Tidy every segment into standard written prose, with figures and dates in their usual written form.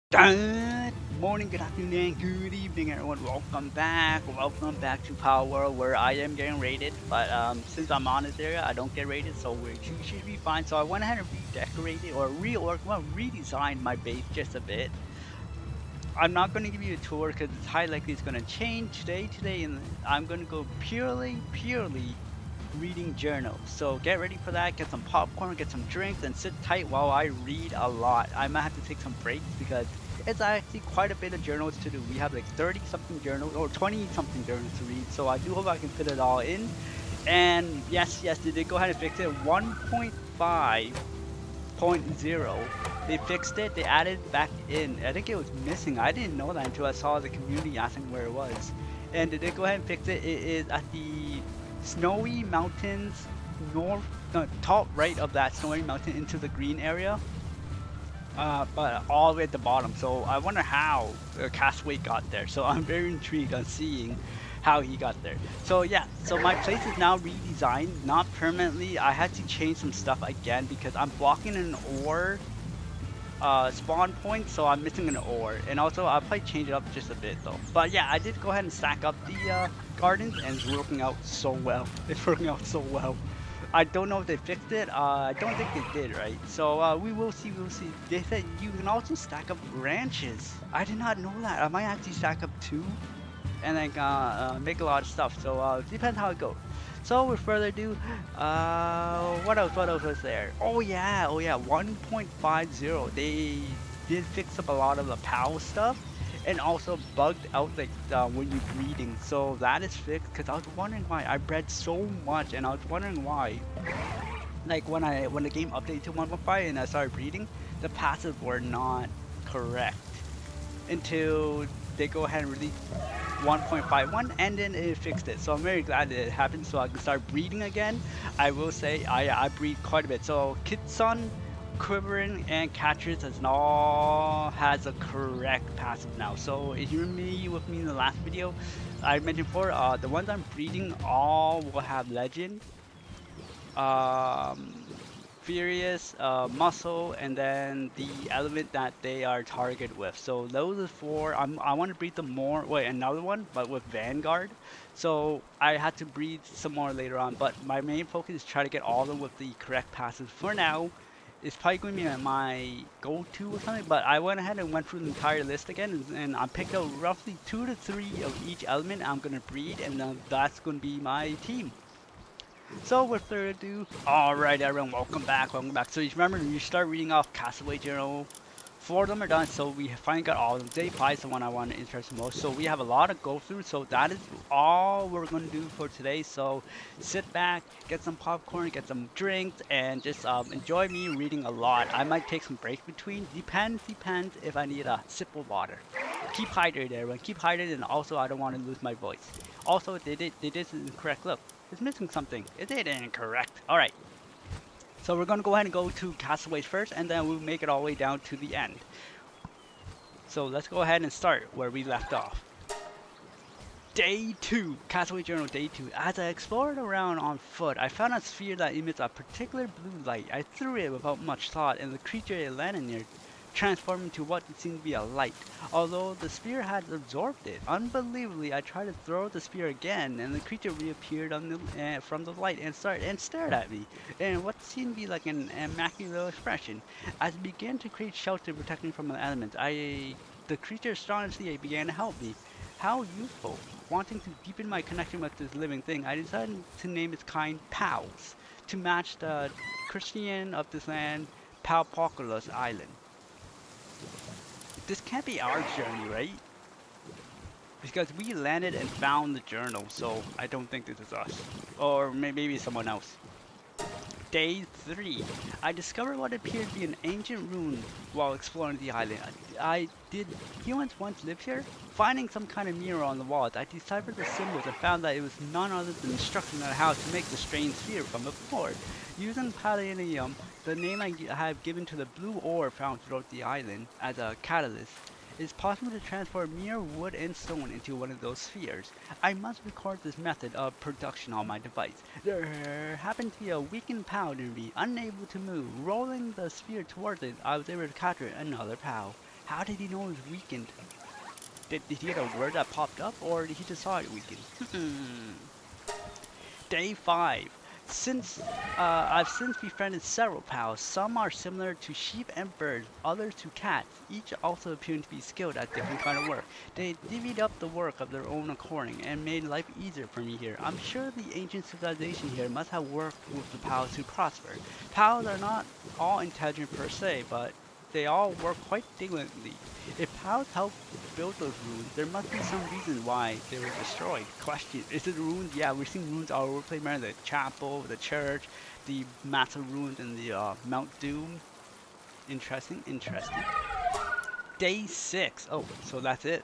Good morning, good afternoon, and good evening, everyone. Welcome back. Welcome back to Palworld, where I am getting rated. But since I'm on this area, I don't get rated, so we should be fine. So I went ahead and redecorated or redesigned my base just a bit. I'm not going to give you a tour because it's high likely it's going to change today, and I'm going to go purely reading journals. So get ready for that. Get some popcorn, get some drinks, and sit tight while I read a lot. I might have to take some breaks because it's actually quite a bit of journals to do. We have like 30 something journals or 20 something journals to read. So I do hope I can fit it all in. And yes, they did go ahead and fix it. 1.5.0. They fixed it. They added it back in. I think it was missing. I didn't know that until I saw the community asking where it was. And they did go ahead and fix it. It is at the Snowy Mountains north, no, top right of that Snowy Mountain into the green area. But all the way at the bottom. So I wonder how Castaway got there. So I'm very intrigued on seeing how he got there. So yeah, so my place is now redesigned, not permanently. I had to change some stuff again because I'm blocking an ore spawn point, so I'm missing an ore. And also I'll probably change it up just a bit though. But yeah, I did go ahead and stack up the gardens, and it's working out so well. It's working out so well. I don't know if they fixed it. I don't think they did, right? So we will see. We'll see. They said you can also stack up branches. I did not know that. I might actually stack up two, and like make a lot of stuff. So depends how it goes. So with further ado, what else? What else was there? Oh yeah, 1.50. They did fix up a lot of the PAL stuff, and also bugged out like when you're breeding. So that is fixed. Cause I was wondering why I bred so much, and I was wondering why. Like when the game updated to 1.5 and I started breeding, the passes were not correct until they go ahead and release 1.51, and then it fixed it. So I'm very glad that it happened so I can start breeding again. I will say I breed quite a bit. So Kitsun, Quivering, and Catchers has a correct passive now. So if you remember with me in the last video, I mentioned before, the ones I'm breeding all will have Legend. Um, Furious, Muscle, and then the element that they are targeted with. So those are four. I want to breed them more. Wait, another one, but with Vanguard. So I had to breed some more later on. But my main focus is try to get all of them with the correct passes. For now, it's probably going to be my go-to or something. But I went ahead and went through the entire list again, and I picked out roughly 2 to 3 of each element I'm going to breed, and that's going to be my team. So with further ado, alright everyone, welcome back, welcome back. So you remember, you start reading off Castaway Journal. 4 of them are done, so we finally got all of them. Day 5 is the one I want to interest most. So we have a lot to go through, so that is all we're going to do for today. So sit back, get some popcorn, get some drinks, and just enjoy me reading a lot. I might take some breaks between, depends if I need a sip of water. Keep hydrated everyone, keep hydrated, and also I don't want to lose my voice. Also, they did this incorrect look. It's missing something. Is it incorrect? Alright. So we're going to go ahead and go to Castaways first, and then we'll make it all the way down to the end. So let's go ahead and start where we left off. Day 2, Castaway Journal Day 2. As I explored around on foot, I found a sphere that emits a particular blue light. I threw it without much thought, and the creature it landed near transformed into what seemed to be a light, although the sphere had absorbed it. Unbelievably, I tried to throw the sphere again, and the creature reappeared from the light and stared at me, in what seemed to be like an immaculate expression. As it began to create shelter protecting from the elements, the creature astonishingly began to help me. How useful! Wanting to deepen my connection with this living thing, I decided to name its kind Pals, to match the Christian of this land, Palpoculus Island. This can't be our journey, right? Because we landed and found the journal, so I don't think this is us. Or maybe someone else. Day 3. I discovered what appeared to be an ancient ruin while exploring the island. Did humans once live here? Finding some kind of mirror on the walls, I deciphered the symbols and found that it was none other than instructions on how to make the strange sphere from the floor. Using palladium, the name I have given to the blue ore found throughout the island, as a catalyst, it is possible to transform mere wood and stone into one of those spheres. I must record this method of production on my device. There happened to be a weakened POW near me, unable to move. Rolling the sphere towards it, I was able to capture another POW. How did he know it was weakened? Did he get a word that popped up, or did he just saw it weakened? Day 5. I've since befriended several pals. Some are similar to sheep and birds, others to cats, each also appearing to be skilled at different kind of work. They divvied up the work of their own according and made life easier for me here. I'm sure the ancient civilization here must have worked with the pals to prosper. Pals are not all intelligent per se, but they all work quite diligently. If pals helped build those ruins, there must be some reason why they were destroyed. Question: is it ruins? Yeah, we're seeing ruins all over the place. Remember the chapel, the church, the massive ruins in the Mount Doom. Interesting, interesting. Day 6. Oh, so that's it.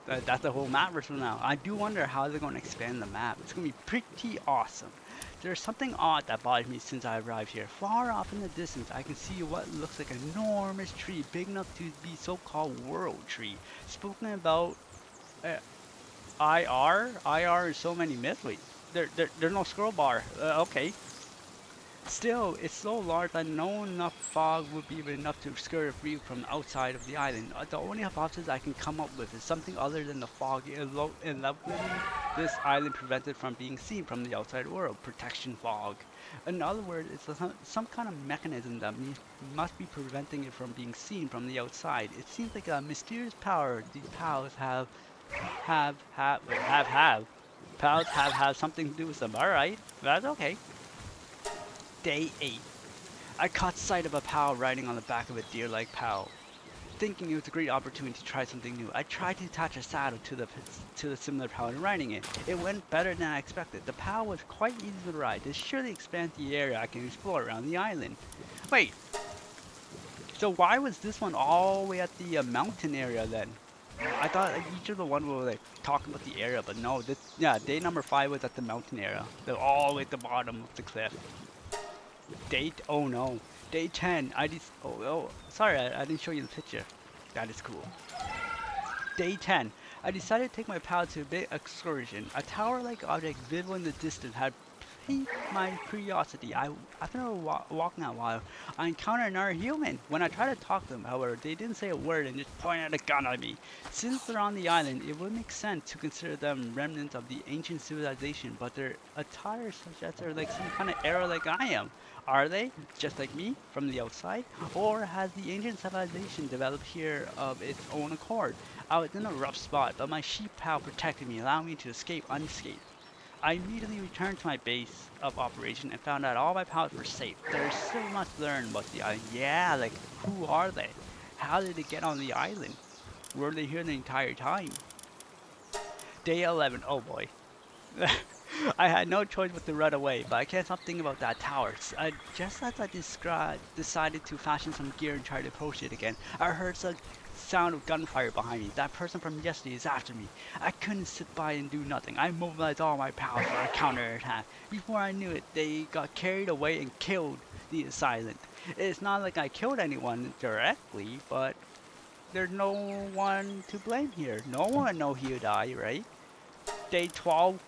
That's the whole map version now. I do wonder how they're going to expand the map. It's going to be pretty awesome. There's something odd that bothers me since I arrived here. Far off in the distance, I can see what looks like an enormous tree, big enough to be so-called world tree. Spoken about IR? IR is so many myths. Wait, there's no scroll bar. Okay. Still, it's so large that no enough fog would be enough to obscure a view from the outside of the island. The only hypothesis I can come up with is something other than the fog enveloping this island prevented from being seen from the outside world. Protection fog. In other words, it's some kind of mechanism that must be preventing it from being seen from the outside. It seems like a mysterious power these pals have Pals have something to do with them. Alright, that's okay. Day 8. I caught sight of a pal riding on the back of a deer-like pal. Thinking it was a great opportunity to try something new, I tried to attach a saddle to the similar pal and riding it. It went better than I expected. The pal was quite easy to ride. This surely expands the area I can explore around the island. Wait, so why was this one all the way at the mountain area then? I thought each of the one were like talking about the area, but no, day number 5 was at the mountain area. They're all the way at the bottom of the cliff. Oh no. Day 10, sorry, I didn't show you the picture. That is cool. Day 10, I decided to take my pal to a big excursion. A tower-like object visible in the distance had piqued my curiosity. After walking a while, I encountered another human. When I tried to talk to them, however, they didn't say a word and just pointed a gun at me. Since they're on the island, it would make sense to consider them remnants of the ancient civilization, but their attire suggests they're like some kind of era like I am. Are they, just like me, from the outside? Or has the ancient civilization developed here of its own accord? I was in a rough spot, but my sheep pal protected me, allowing me to escape unscathed. I immediately returned to my base of operation and found out all my pals were safe. There's still much to learn about the island. Yeah, like, who are they? How did they get on the island? Were they here the entire time? Day 11, oh boy. I had no choice but to run away, but I can't stop thinking about that tower. Just as I decided to fashion some gear and try to approach it again, I heard some sound of gunfire behind me. That person from yesterday is after me. I couldn't sit by and do nothing. I mobilized all my pals for a counterattack. Before I knew it, they got carried away and killed the assailant. It's not like I killed anyone directly, but there's no one to blame here. No one know he'll die, right? Day 12-1.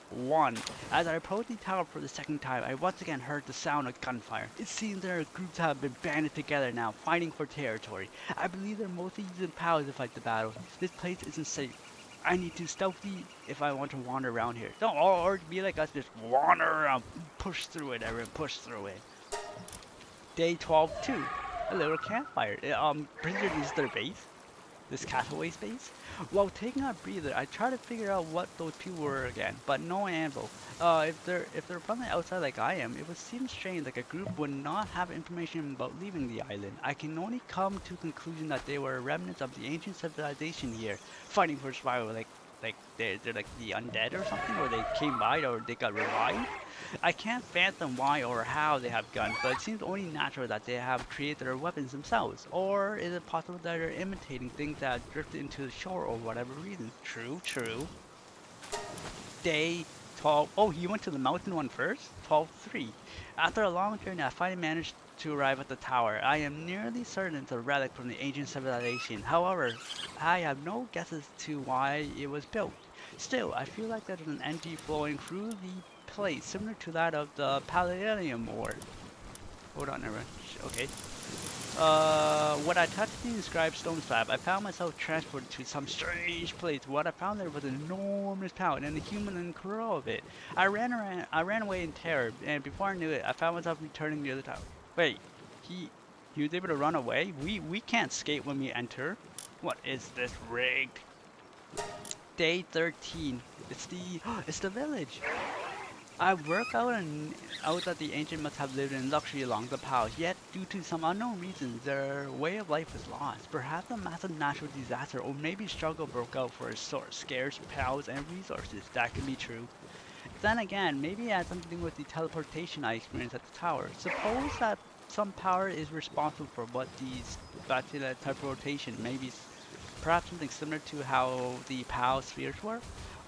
As I approached the tower for the second time, I once again heard the sound of gunfire. It seems their groups have been banded together now, fighting for territory. I believe they're mostly using powers to fight the battle. This place isn't safe. I need to stealthy if I want to wander around here. Don't or be like us, just wander around, push through it, everyone, push through it. Day 12-2. A little campfire. Pretty sure this is their base. This castaway's base. While taking a breather, I tried to figure out what those people were again, but no anvil. If they're from the outside like I am, it would seem strange like a group would not have information about leaving the island. I can only come to the conclusion that they were remnants of the ancient civilization here, fighting for survival, like they're like the undead or something, or they came by or they got revived. I can't fathom why or how they have guns, but it seems only natural that they have created their weapons themselves. Or is it possible that they're imitating things that drifted into the shore or whatever reason? True, true. Day 12. Oh, you went to the mountain one first? 12-3. After a long journey, I finally managed to arrive at the tower. I am nearly certain it's a relic from the ancient civilization. However, I have no guesses to why it was built. Still, I feel like there's an energy flowing through the place, similar to that of the Palworld ore. Hold on, everyone. Okay. When I touched the inscribed stone slab, I found myself transported to some strange place. What I found there was an enormous pout and a human in control of it. I ran away in terror, and before I knew it, I found myself returning near the tower. Wait, he was able to run away? We can't skate when we enter. What is this rigged? Day 13. It's the village. I work out that the ancient must have lived in luxury along the Pao, yet due to some unknown reasons, their way of life was lost. Perhaps a massive natural disaster or maybe struggle broke out for a source, scarce Paos and resources. That could be true. Then again, maybe it had something to do with the teleportation I experienced at the tower. Suppose that some power is responsible for what these bacteria teleportation, maybe perhaps something similar to how the Pao spheres were?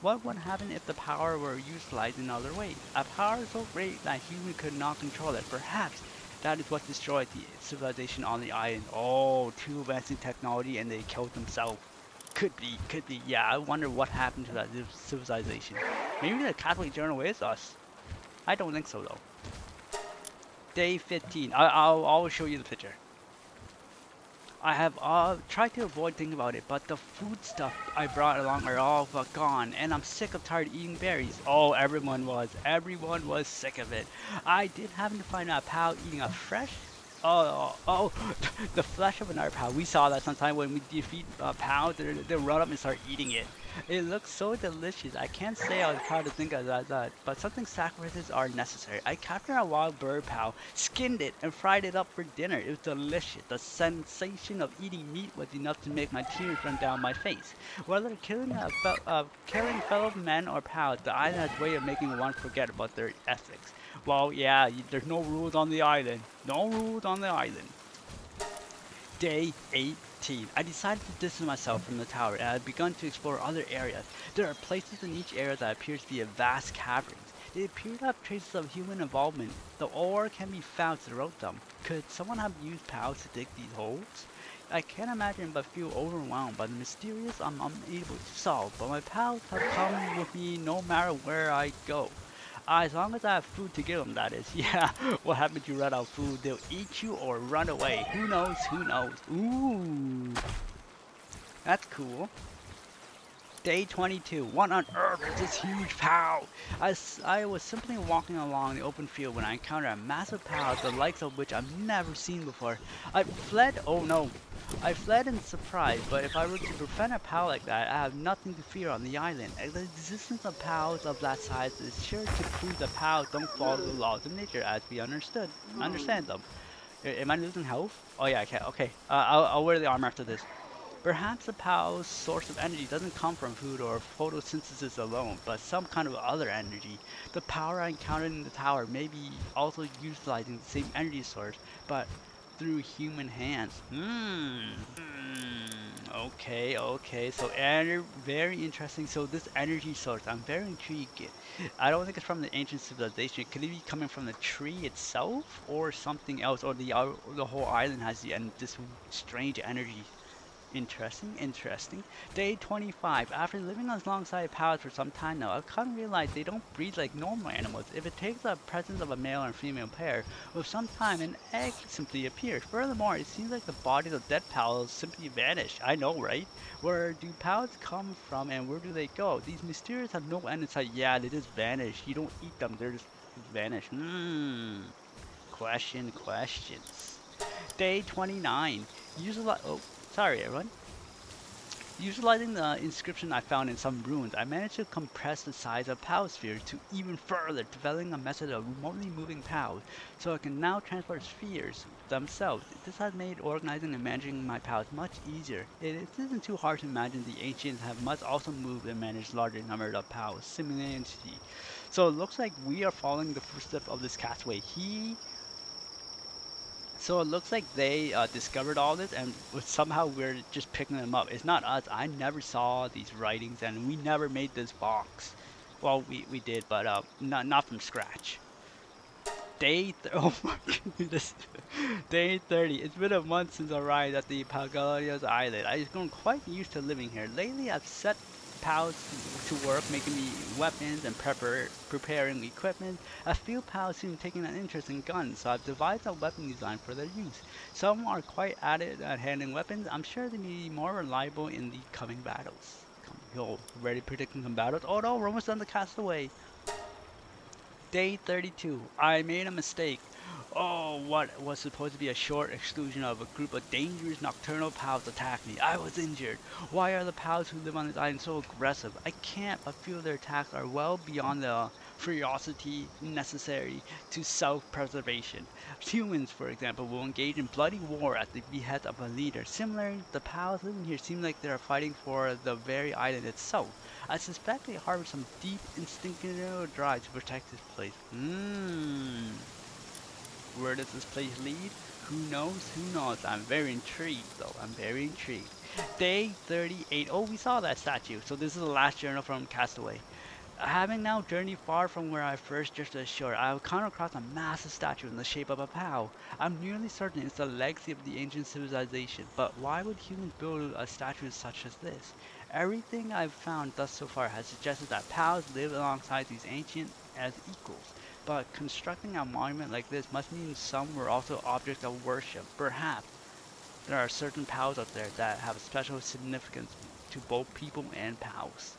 What would happen if the power were utilized in other ways? A power so great that humans could not control it. Perhaps that is what destroyed the civilization on the island. Oh, too advancing technology and they killed themselves. Could be. Yeah, I wonder what happened to that civilization. Maybe the Catholic Journal is us. I don't think so though. Day 15. I'll show you the picture. I have tried to avoid thinking about it, but the food stuff I brought along are all but gone, and I'm sick of tired eating berries. Oh, everyone was sick of it. I did happen to find a pal eating a fresh, the flesh of another pal. We saw that sometime when we defeat pals, they run up and start eating it. It looks so delicious. I can't say I was proud to think of that, but something sacrifices are necessary. I captured a wild bird pal, skinned it, and fried it up for dinner. It was delicious. The sensation of eating meat was enough to make my tears run down my face. Whether killing fellow men or pals, the island has a way of making one forget about their ethics. Well, yeah, there's no rules on the island. No rules on the island. Day 18. I decided to distance myself from the tower and I had begun to explore other areas. There are places in each area that appear to be vast caverns. They appear to have traces of human involvement. The ore can be found throughout them. Could someone have used pals to dig these holes? I can't imagine but feel overwhelmed by the mysterious I'm unable to solve, but my pals have come with me no matter where I go. As long as I have food to give them, that is. Yeah, what happens if you run out of food? They'll eat you or run away. Who knows? Who knows? Ooh. That's cool. Day 22. What on earth is this huge pow? I was simply walking along the open field when I encountered a massive pow, the likes of which I've never seen before. I fled. Oh no. I fled in surprise, but if I were to befriend a pal like that, I have nothing to fear on the island. The existence of pals of that size is sure to prove that pals don't follow the laws of nature as we understand them. Am I losing health? Oh yeah, I can. Okay, I'll wear the armor after this. Perhaps the pal's source of energy doesn't come from food or photosynthesis alone, but some kind of other energy. The power I encountered in the tower may be also utilizing the same energy source, but through human hands. Okay. So very interesting. So this energy source, I'm very intrigued. I don't think it's from the ancient civilization. Could it be coming from the tree itself, or something else, or the whole island has this strange energy? Interesting. Day 25. After living alongside pals for some time now, I've come to realize they don't breed like normal animals. If it takes the presence of a male and female pair, with some time an egg simply appears. Furthermore, it seems like the bodies of dead pals simply vanish. I know, right? Where do pals come from and where do they go? These mysterious have no end in sight. Yeah, they just vanish. You don't eat them, they're just vanish. Questions. Day 29. Sorry everyone. Utilizing the inscription I found in some ruins, I managed to compress the size of POW spheres to even further, developing a method of remotely moving POWs, so I can now transport spheres themselves. This has made organizing and managing my POWs much easier. It isn't too hard to imagine the ancients must also move and manage larger numbers of POWs simultaneously. So it looks like we are following the footsteps of this castaway. So it looks like they discovered all this and somehow we're just picking them up. It's not us. I never saw these writings and we never made this box. Well, we did, but not from scratch. Oh my goodness. Day 30. It's been a month since I arrived at the Palworld Island. I've grown quite used to living here. Lately, I've set pals to work making me weapons and preparing equipment. A few pals seem taking an interest in guns, so I've devised a weapon design for their use. Some are quite adept at handling weapons. I'm sure they'll be more reliable in the coming battles. Yo, ready predicting some battles? Oh no, we're almost done the castaway. Day 32. I made a mistake. Oh, what was supposed to be a short exclusion of a group of dangerous nocturnal pals attacked me. I was injured. Why are the pals who live on this island so aggressive? I can't but feel their attacks are well beyond the ferocity necessary to self-preservation. Humans, for example, will engage in bloody war at the behest of a leader. Similarly, the pals living here seem like they are fighting for the very island itself. I suspect they harbor some deep instinctual drive to protect this place. Where does this place lead? Who knows? Who knows? I'm very intrigued though. I'm very intrigued. Day 38. Oh, we saw that statue. So this is the last journal from Castaway. Having now journeyed far from where I first drifted ashore, I have come across a massive statue in the shape of a POW. I'm nearly certain it's the legacy of the ancient civilization, but why would humans build a statue such as this? Everything I've found thus so far has suggested that POWs live alongside these ancient as equals, but constructing a monument like this must mean some were also objects of worship. Perhaps there are certain POWs out there that have a special significance to both people and POWs.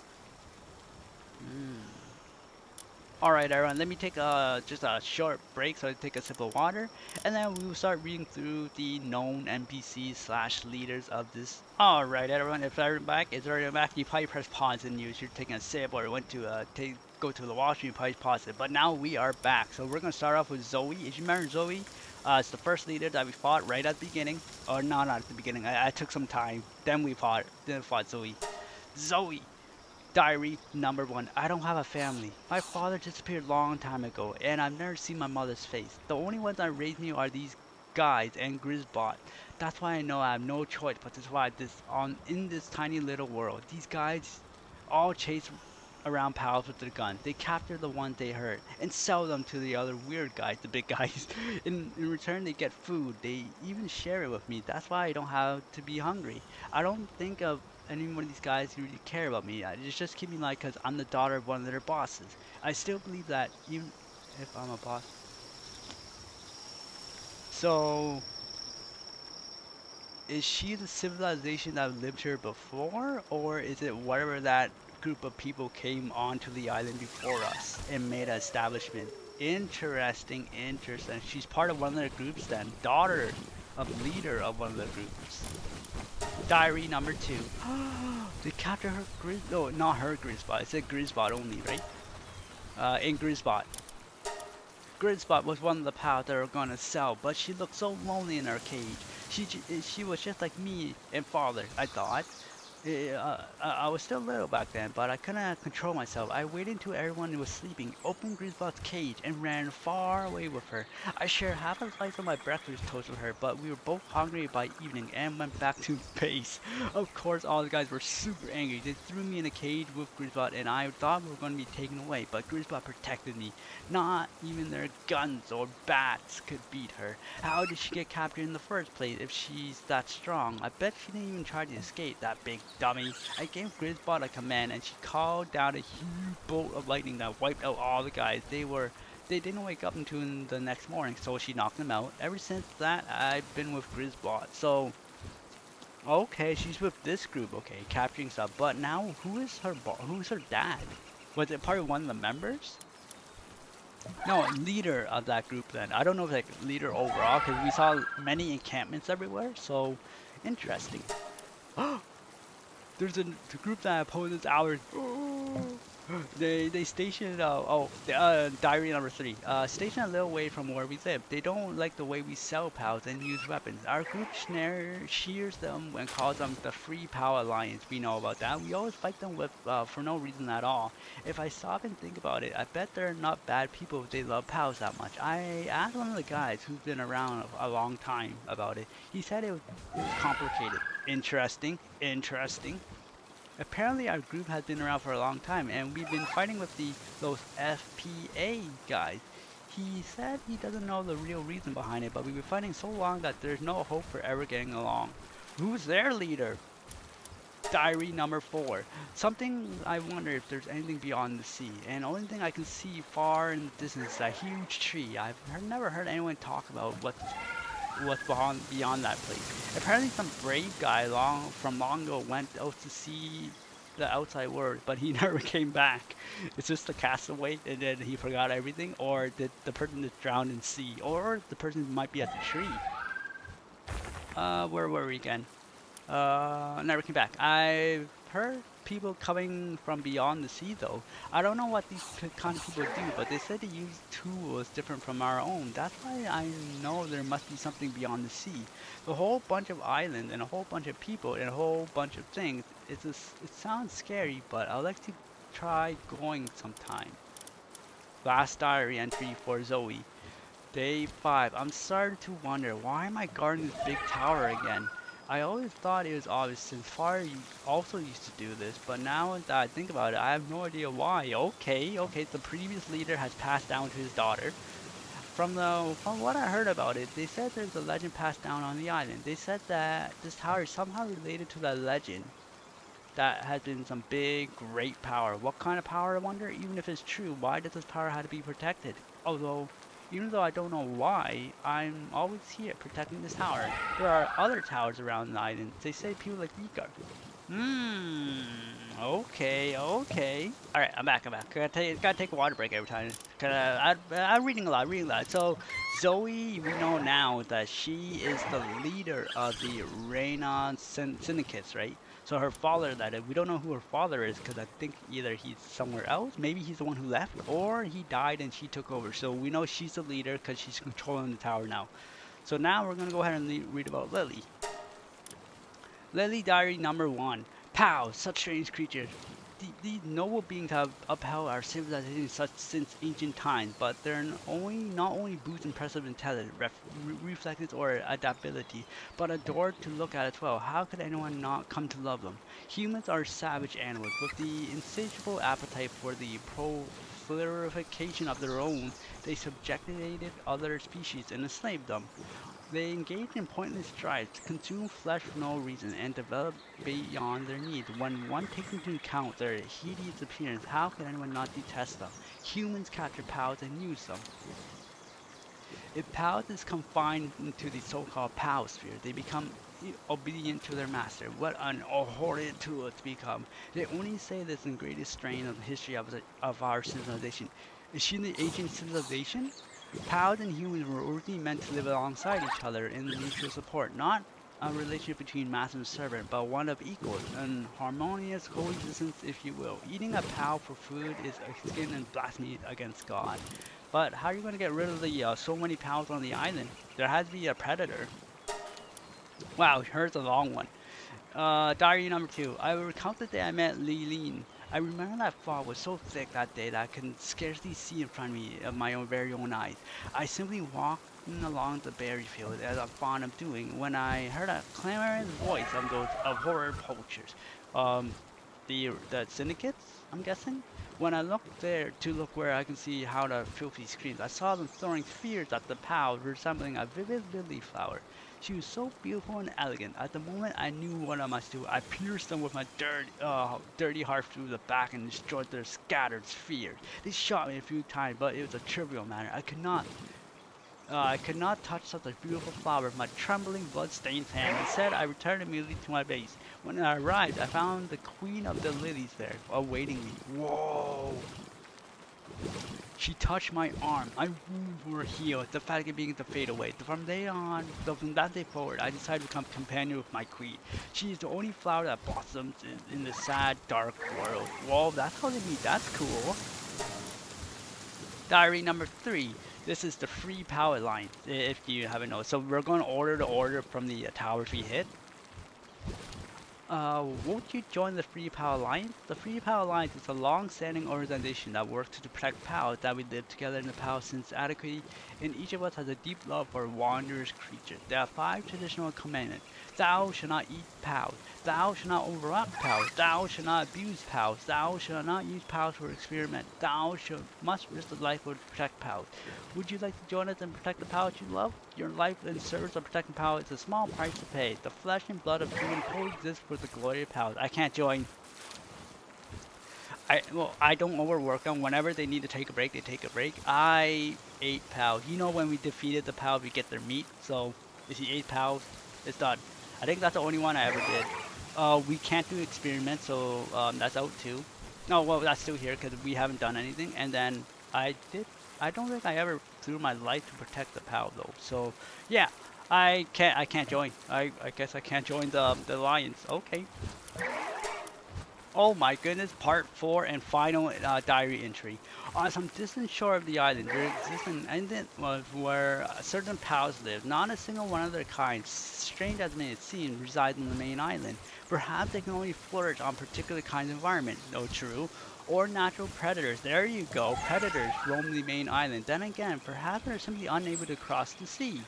Alright everyone, let me take just a short break so I take a sip of water, and then we will start reading through the known NPCs slash leaders of this. Alright everyone, if everyone back, it's already back, you probably press pause and you're taking a sip or went to go to the washroom, you probably pause it. But now we are back, so we're going to start off with Zoe. If you remember Zoe, it's the first leader that we fought right at the beginning. Or no, not at the beginning, I took some time, then we fought Zoe. Zoe! Diary number 1. I don't have a family. My father disappeared long time ago, and I've never seen my mother's face. The only ones that raised me are these guys and Grizzbot. That's why I know I have no choice but to survive in this tiny little world. These guys all chase around pals with their guns. They capture the ones they hurt and sell them to the other weird guys, the big guys. In return, they get food. They even share it with me. That's why I don't have to be hungry. I don't think of any one of these guys who really care about me. It's just keep me like because I'm the daughter of one of their bosses. I still believe that even if I'm a boss. So, is she the civilization that lived here before, or is it whatever that group of people came onto the island before us and made an establishment? Interesting, interesting. She's part of one of their groups then. Daughter of leader of one of the groups. Diary number 2. They capture her no, not her Grizzbot. It said Grizzbot only, right? In Grizzbot. Grizzbot was one of the pals that were gonna sell, but she looked so lonely in her cage. She was just like me and father, I thought. I was still little back then, but I couldn't control myself. I waited until everyone was sleeping, opened Grizzbot's cage, and ran far away with her. I shared half a slice of my breakfast toast with her, but we were both hungry by evening and went back to base. Of course, all the guys were super angry. They threw me in a cage with Grizzbot, and I thought we were going to be taken away, but Grizzbot protected me. Not even their guns or bats could beat her. How did she get captured in the first place if she's that strong? I bet she didn't even try to escape, that big dummy. I gave Grizzbot a command and she called down a huge bolt of lightning that wiped out all the guys. They didn't wake up until the next morning, so she knocked them out. Ever since that, I've been with Grizzbot. So, okay, she's with this group, okay, capturing stuff. But now, who's her dad? Was it part of one of the members? No, leader of that group then. I don't know if like leader overall, because we saw many encampments everywhere, so interesting. There's a group that opposes ours. They stationed diary number 3. Stationed a little way from where we live. They don't like the way we sell pals and use weapons. Our group shears them and calls them the Free Pal Alliance. We know about that. We always fight them with for no reason at all. If I stop and think about it, I bet they're not bad people if they love pals that much. I asked one of the guys who's been around a long time about it. He said it was complicated. Interesting. Interesting. Apparently our group has been around for a long time and we've been fighting with those FPA guys. He said he doesn't know the real reason behind it, but we've been fighting so long that there's no hope for ever getting along. Who's their leader? Diary number 4. Something I wonder if there's anything beyond the sea. And the only thing I can see far in the distance is a huge tree. Never heard anyone talk about what's beyond that place. Apparently some brave guy from long ago went out to see the outside world, but he never came back. It's just a castaway and then he forgot everything, or did the person just drown in sea, or the person might be at the tree. Where were we again? Never came back. I've heard people coming from beyond the sea though. I don't know what these kind of people do, but they said they use tools different from our own. That's why I know there must be something beyond the sea. The whole bunch of islands and a whole bunch of people and a whole bunch of things. It sounds scary, but I'd like to try going sometime. Last diary entry for Zoe. Day 5. I'm starting to wonder, why am I guarding this big tower again? I always thought it was obvious since Fire also used to do this, but now that I think about it, I have no idea why. Okay, the previous leader has passed down to his daughter. From what I heard about it, they said there's a legend passed down on the island. They said that this tower is somehow related to that legend. That has been some big, great power. What kind of power, I wonder? Even if it's true, why does this power have to be protected? Even though I don't know why, I'm always here protecting this tower. There are other towers around the island. They say people like Rika. Okay. Alright, I'm back. Gotta take a water break every time. I'm reading a lot. So, Zoe, we know now that she is the leader of the Reina Syndicates, right? So her father, we don't know who her father is, because I think either he's somewhere else, maybe he's the one who left, or he died and she took over. So we know she's the leader because she's controlling the tower now. So now we're going to go ahead and read about Lily. Lily Diary number 1. Pow! Such strange creatures. These noble beings have upheld our civilization since ancient times, but they're not only boost impressive intelligence, reflexes, or adaptability, but adored to look at as well. How could anyone not come to love them? Humans are savage animals with the insatiable appetite for the proliferation of their own. They subjugated other species and enslaved them. They engage in pointless strives, consume flesh for no reason, and develop beyond their needs. When one takes into account their hideous appearance, how can anyone not detest them? Humans capture POWs and use them. If POWs is confined into the so-called POW sphere, they become obedient to their master. What an horrid tool to become. They only say this in the greatest strain of the history of our civilization. Is she the ancient civilization? POWs and humans were originally meant to live alongside each other in mutual support, not a relationship between master and servant, but one of equals, an harmonious coexistence, if you will. Eating a POW for food is a sin and blasphemy against God. But how are you going to get rid of the so many POWs on the island? There has to be a predator. Wow, here's a long one. Diary number 2. I will recount the day I met Leeline. I remember that fog was so thick that day that I could scarcely see in front of me of my very own eyes. I simply walked along the berry field as I'm fond of doing when I heard a clamorous voice of horror poachers. The syndicates, I'm guessing? When I looked there to look where I can see how the filthy screams, I saw them throwing spears at the POW resembling a vivid lily flower. She was so beautiful and elegant. At the moment, I knew what I must do. I pierced them with my dirty heart through the back and destroyed their scattered spheres. They shot me a few times, but it was a trivial matter. I could not touch such a beautiful flower with my trembling, blood-stained hand. Instead, I returned immediately to my base. When I arrived, I found the queen of the lilies there, awaiting me. Whoa! She touched my arm. My wounds were healed, the fatigue beginning to fade away. From that day forward, I decided to become companion with my queen. She is the only flower that blossoms in the sad, dark world. Whoa, that's how they meet. That's cool. Diary number 3. This is the Free Power line, if you haven't noticed. So we're going to order from the towers we hit. Won't you join the Free Power Alliance? The Free Power Alliance is a long-standing organization that works to protect POWs that we live together in the POW since antiquity, and each of us has a deep love for wondrous creatures. There are 5 traditional commandments. Thou shalt not eat POWs. Thou shalt not overwork POWs. Thou shalt not abuse POWs. Thou shalt not use POWs for experiment. Thou must risk the life to protect POWs. Would you like to join us and protect the POWs you love? Your life in service of protecting Pal is a small price to pay. The flesh and blood of human coexist with the glory of Pal. I can't join. I don't overwork them. Whenever they need to take a break, they take a break. I ate Pal. You know when we defeated the Pal, we get their meat. So if you ate Pals, it's done. I think that's the only one I ever did. We can't do experiments, so that's out too. No, well that's still here because we haven't done anything. And then I don't think I ever threw my life to protect the Pal though. So yeah, I can't join. I guess I can't join the alliance. Okay. Oh my goodness, part 4 and final diary entry. On some distant shore of the island, there exists an island where certain pals live. Not a single one of their kind, strange as it may seem, resides on the main island. Perhaps they can only flourish on particular kinds of environment. No, true. Or natural predators. There you go, predators roam the main island. Then again, perhaps they're simply unable to cross the sea.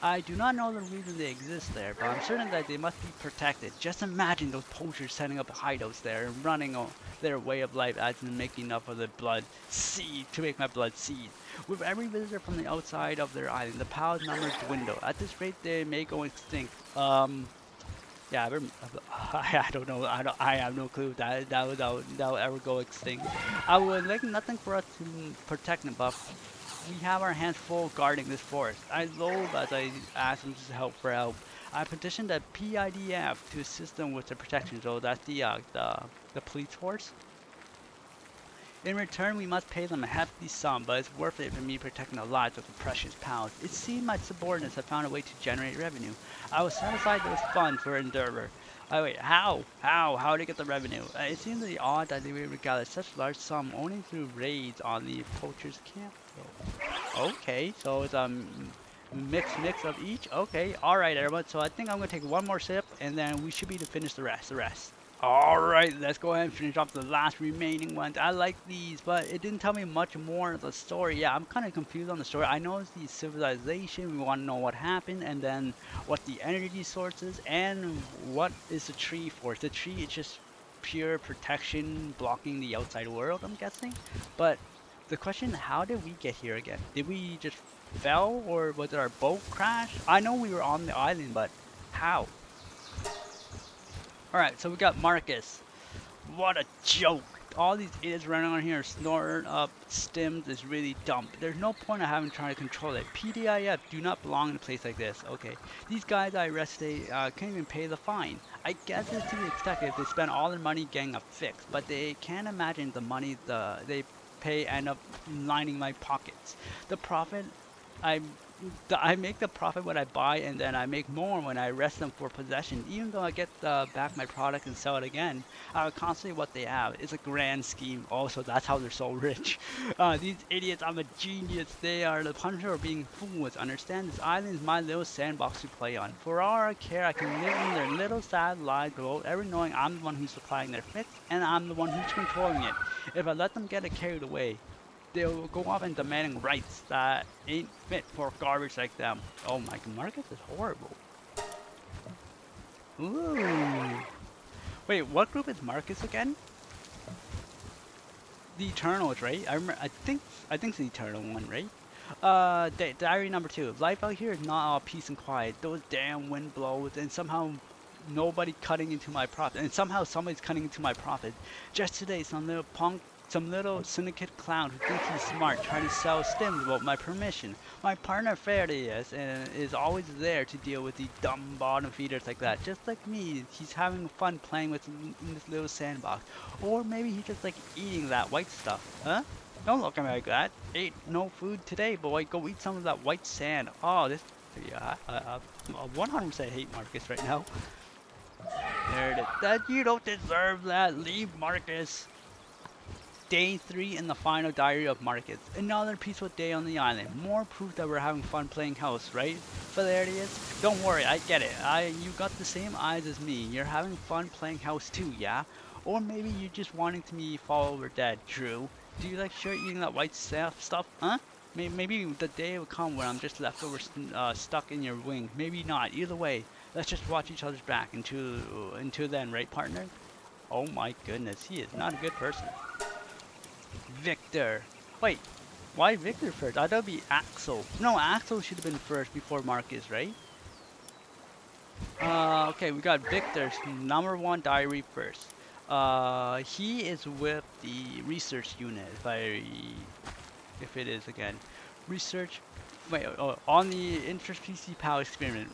I do not know the reason they exist there, but I'm certain that they must be protected. Just imagine those poachers setting up hideouts there and running their way of life as in making enough of the blood seed to make my blood seed. With every visitor from the outside of their island, the Pal's numbers dwindle. At this rate, they may go extinct. Yeah, I don't know. I have no clue that will ever go extinct. I would like nothing for us to protect them, but we have our hands full guarding this forest. I loathe as I ask them to help for help. I petitioned the PIDF to assist them with the protection, so that's the police force. In return, we must pay them a hefty sum, but it's worth it for me protecting the lives of the precious pals. It seemed my subordinates had found a way to generate revenue. I will set aside those funds for endeavor. Oh wait, how? How to get the revenue? It seems really odd that they would gather such large sum only through raids on the poachers' camp. Okay, so it's a mix of each. Okay, all right, everyone. So I think I'm gonna take one more sip, and then we should be to finish the rest. Alright, let's go ahead and finish off the last remaining ones. I like these, but it didn't tell me much more of the story. Yeah, I'm kind of confused on the story. I know it's the civilization, we want to know what happened, and then what the energy source is, and what is the tree for. The tree is just pure protection, blocking the outside world, I'm guessing. But the question, how did we get here again? Did we just fell, or was it our boat crash? I know we were on the island, but how? Alright, so we got Marcus. What a joke. All these idiots running around here snorting up stims is really dumb. There's no point of having trying to control it. PDIF do not belong in a place like this. Okay, these guys I arrested can't even pay the fine. I guess it's to be expected if they spend all their money getting a fix, but they can't imagine the money they pay end up lining my pockets. The profit I make the profit when I buy, and then I make more when I arrest them for possession. Even though I get back my product and sell it again, I will constantly what they have. It's a grand scheme. Also, that's how they're so rich. These idiots, I'm a genius. They are the punishment of being fools. Understand, this island is my little sandbox to play on. For all I care, I can live in their little sad lives without ever knowing I'm the one who's supplying their fix, and I'm the one who's controlling it. If I let them get it carried away, they'll go off and demanding rights that ain't fit for garbage like them. Oh my god, Marcus is horrible. Ooh. Wait, what group is Marcus again? The Eternals, right? I think it's the Eternal one, right? Diary number 2. Life out here is not all peace and quiet. Those damn wind blows, and somehow nobody cutting into my profit. And somehow somebody's cutting into my profit. Just today, some little syndicate clown who thinks he's smart trying to sell stims without my permission. My partner Faraday is always there to deal with the dumb bottom feeders like that. Just like me, he's having fun playing with in this little sandbox. Or maybe he's just like eating that white stuff. Huh? Don't look at me like that. Ate no food today, boy. Go eat some of that white sand. Oh, this... Yeah, I 100% hate Marcus right now. There it is. That you don't deserve that. Leave Marcus. Day 3 in the final diary of Marcus. Another peaceful day on the island. More proof that we're having fun playing house, right? But there it is. Don't worry, I get it. You got the same eyes as me. You're having fun playing house too, yeah? Or maybe you're just wanting to me fall over dead, Drew. Do you like sure eating that white stuff, huh? Maybe the day will come when I'm just left over stuck in your wing. Maybe not. Either way, let's just watch each other's back until then, right, partner? Oh my goodness, he is not a good person. Victor. Wait, Why Victor first? I thought it'd be Axel. No, Axel should have been first before Marcus, right? Okay, we got Victor's number one diary first. He is with the research unit, if it is again. Research, wait, on the inter-PC PAL experiment,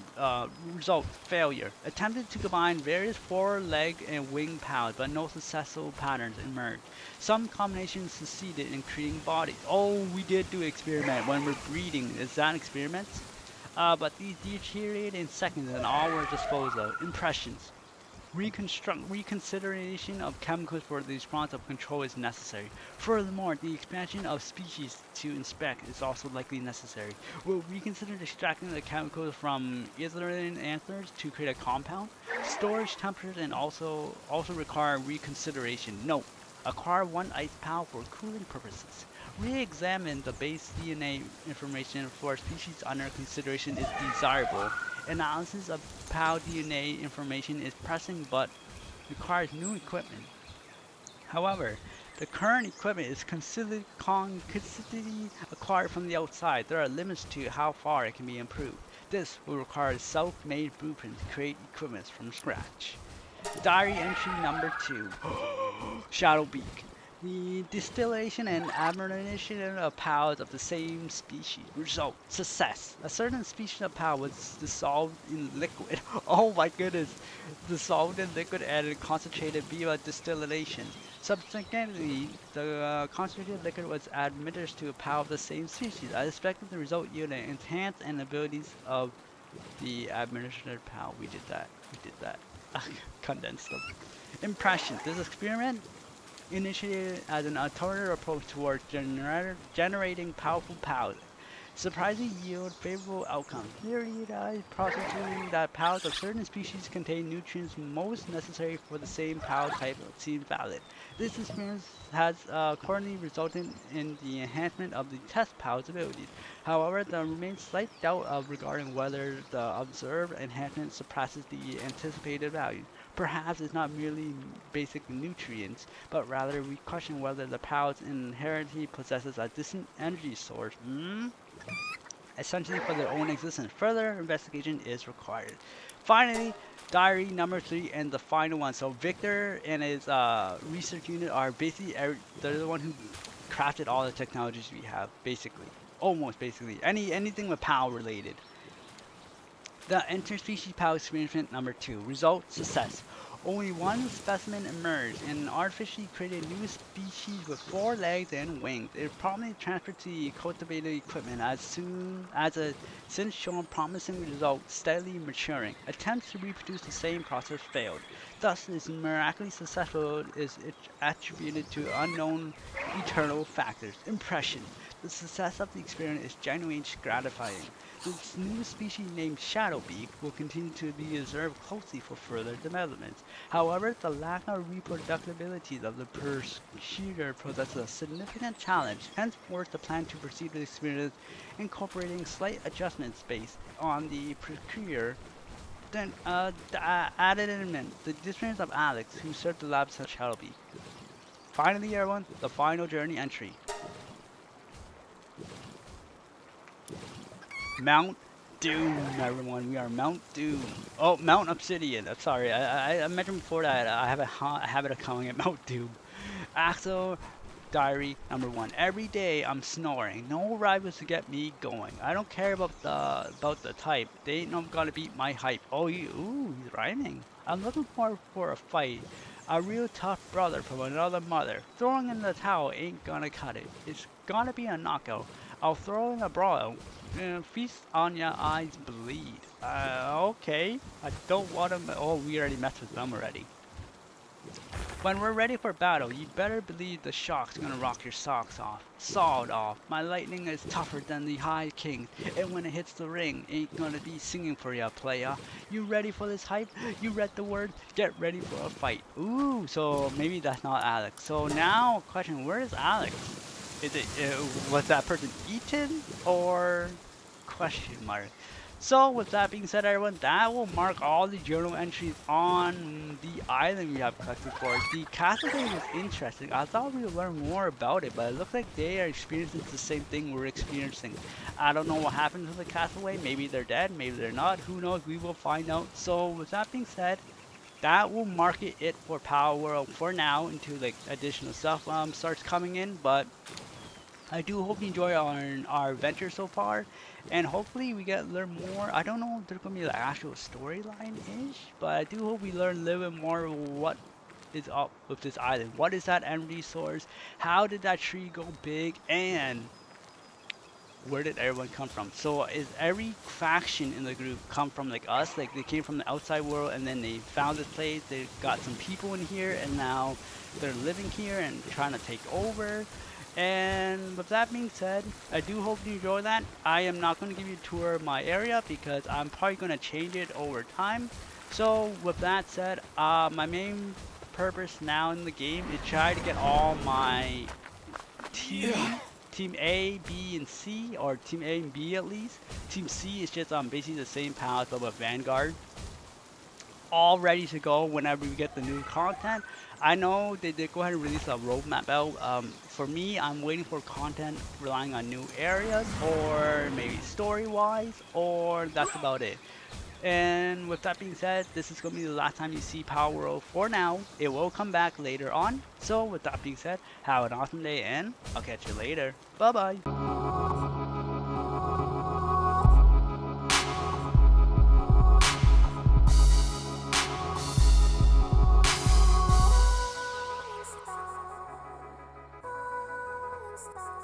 result, failure. Attempted to combine various four-leg and wing PALs, but no successful patterns emerged. Some combinations succeeded in creating bodies. Oh, we did do experiment when we're breeding. Is that an experiment? But these deteriorated in seconds and all were disposed of. Impressions. Reconsideration of chemicals for the response of control is necessary. Furthermore, the expansion of species to inspect is also likely necessary. We'll reconsider extracting the chemicals from ethylene anthers to create a compound. Storage temperatures and also require reconsideration. Note: acquire one ice pal for cooling purposes. Re-examine the base DNA information for species under consideration is desirable. Analysis of PAL DNA information is pressing but requires new equipment. However, the current equipment is consistently acquired from the outside. There are limits to how far it can be improved. This will require self-made blueprints to create equipment from scratch. Diary entry number 2. Shadowbeak. The distillation and aberration of PALs of the same species. Result: success. A certain species of PAL was dissolved in liquid. Oh my goodness. Dissolved in liquid and concentrated via distillation. Subsequently, the concentrated liquid was admitted to a PAL of the same species. I expected the result yielded enhanced and abilities of the administered PAL. We did that. Condensed them. Impressions. This experiment initiated as an alternative approach towards generating powerful PALs. Surprising yield favorable outcomes. Theorized processing that PALs of certain species contain nutrients most necessary for the same PAL type seems valid. This experience has currently resulted in the enhancement of the test PAL's abilities. However, there remains slight doubt regarding whether the observed enhancement surpasses the anticipated value. Perhaps it's not merely basic nutrients, but rather we question whether the PAL's inherently possesses a distinct energy source. Essentially for their own existence. Further investigation is required. Finally, diary number 3 and the final one. So Victor and his research unit are basically they're the one who crafted all the technologies we have, basically. Almost basically. Anything with PAL related. The interspecies PAL experiment number 2. Result: success. Only one specimen emerged, an artificially created new species with 4 legs and wings. It promptly transferred to the cultivated equipment since shown promising results steadily maturing. Attempts to reproduce the same process failed. Thus, its miraculously successful is attributed to unknown eternal factors. Impression. The success of the experiment is genuinely gratifying. This new species named Shadowbeak will continue to be observed closely for further developments. However, the lack of reproducibility of the pursuer poses a significant challenge. Henceforth, the plan to proceed with the experiment incorporating slight adjustments based on the procurer. Then added in the disappearance of Alex, who served the labs at Shadowbeak. Finally, everyone, the final journey entry. Mount Doom, everyone. We are Mount Doom. Oh, Mount Obsidian. I'm sorry. I mentioned before that I have a habit of calling it Mount Doom. Axel diary number 1. Every day I'm snoring. No rivals to get me going. I don't care about the type. They ain't no gonna beat my hype. Oh, he's rhyming. I'm looking for a fight. A real tough brother from another mother. Throwing in the towel ain't gonna cut it. It's gonna be a knockout. I'll throw in a brawl. Feast on your eyes bleed. Okay. I don't want to. Oh, we already messed with them already. When we're ready for battle, you better believe the shock's gonna rock your socks off. Sawed off. My lightning is tougher than the High King, and when it hits the ring, ain't gonna be singing for ya, playa. You ready for this hype? You read the word? Get ready for a fight. Ooh, so maybe that's not Alex. So now, question: where is Alex? Was that person eaten or question mark? So with that being said, everyone, that will mark all the journal entries on the island we have collected for. The castaway was interesting. I thought we would learn more about it, but it looks like they are experiencing the same thing we're experiencing. I don't know what happened to the castaway. Maybe they're dead, maybe they're not. Who knows? We will find out. So with that being said, that will mark it for Palworld for now until like additional stuff starts coming in. But I do hope you enjoy our adventure so far, and hopefully we get learn more. I don't know if there's gonna be the actual storyline-ish, but I do hope we learn a little bit more what is up with this island. What is that end resource? How did that tree go big? And where did everyone come from? So is every faction in the group come from like us? Like they came from the outside world and then they found this place, they got some people in here and now they're living here and trying to take over. And with that being said, I do hope you enjoy that. I am not going to give you a tour of my area because I'm probably going to change it over time. So with that said, my main purpose now in the game is try to get all my Team A, B, and C, or Team A and B at least. Team C is just basically the same path but with Vanguard. All ready to go whenever we get the new content. I know they did go ahead and release a roadmap out. For me, I'm waiting for content relying on new areas or maybe story-wise, or that's about it. And with that being said, this is going to be the last time you see Palworld for now. It will come back later on. So with that being said, have an awesome day and I'll catch you later. Bye-bye. Star.